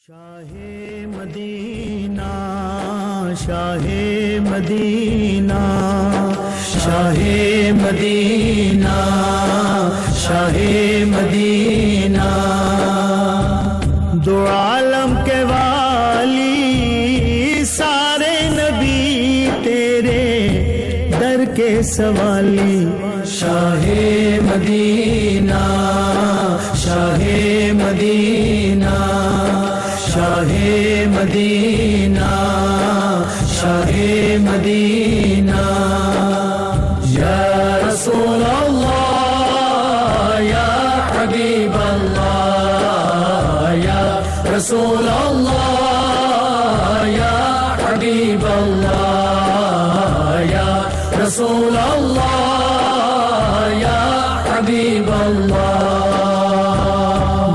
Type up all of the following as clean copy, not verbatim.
شاہ مدینہ شاہ مدینہ شاہ مدینہ شاہ مدینہ دو عالم کے والی سارے نبی تیرے در کے سوالی شاہ مدینہ شاہ مدینہ شاہ مدینہ شاہ مدینہ یا رسول اللہ یا حبیب اللہ یا رسول اللہ یا حبیب اللہ یا رسول اللہ یا حبیب اللہ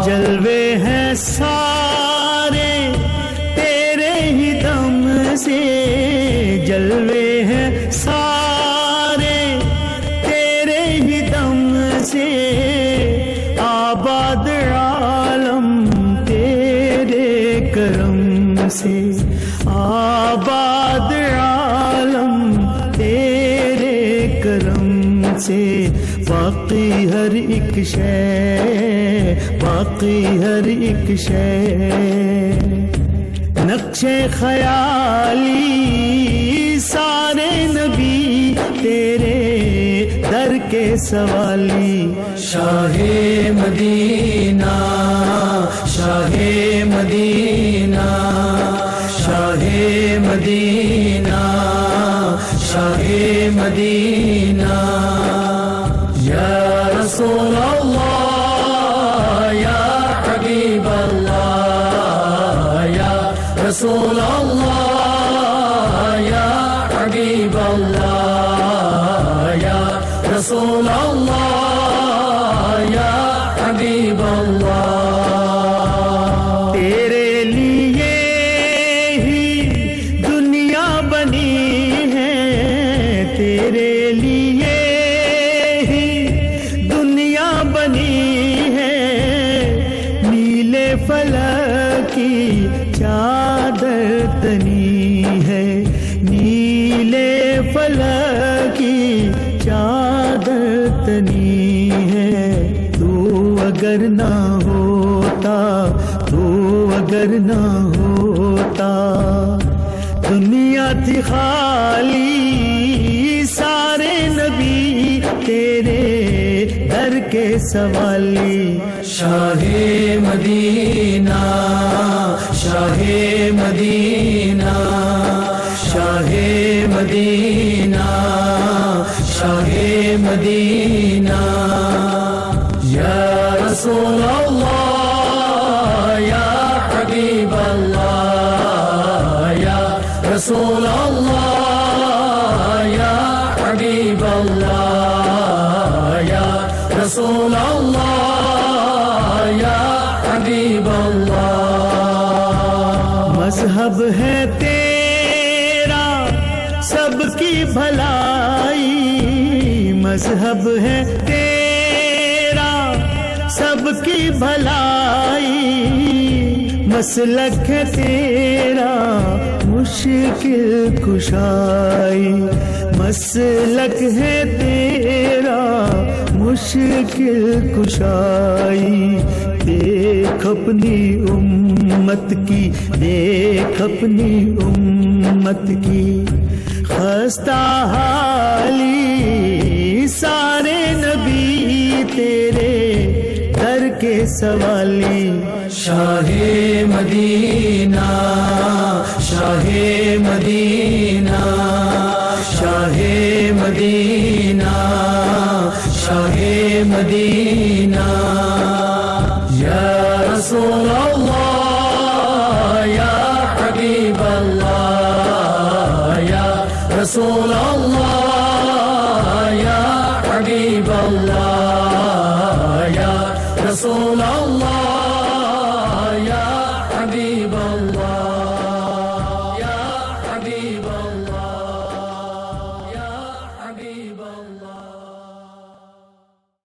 جلوے ہیں سارے تیرے ہی دم سے جلوے ہیں سارے تیرے ہی دم سے آباد عالم تیرے کرم سے آباد عالم تیرے کرم سے باقی ہر ایک شے باقی ہر ایک شے نقش خیالی سارے نبی تیرے در کے سوالی شاہ مدینہ شاہ مدینہ شاہ مدینہ شاہ مدینہ یا رسول اللہ یا حبیب اللہ یا رسول اللہ یا حبیب اللہ یا رسول اللہ یا حبیب اللہ تیرے لیے ہی دنیا بنی ہے تیرے لیے ہی دنیا بنی ہے نیلے فلک کی چادر تنی ہے نیلے فلک کی چادر تنی ہے تو اگر نہ ہوتا تو اگر نہ ہوتا دنیا تھی خالی سارے نبی تیرے در کے سوالی شاہ مدینہ شاہ مدینہ شاہ مدینہ شاہ مدینہ یا رسول اللہ یا حبیب اللہ یا رسول اللہ یا حبیب اللہ یا رسول اللہ یا حبیب اللہ مذہب ہے تیرا سب کی بھلائی مذہب ہے تیرا سب کی بھلائی مسلک ہے تیرا مشکل کشائی مسلک ہے تیرا مشکل کشائی دیکھ اپنی امت کی دیکھ اپنی امت کی خستہ حالی سارے نبی تیرے در کے سوالی شاہ مدینہ شاہ مدینہ شاہ مدینہ شاہ مدینہ یا رسول اللہ یا حبیب اللہ یا رسول اللہ یا حبیب اللہ یا رسول اللہ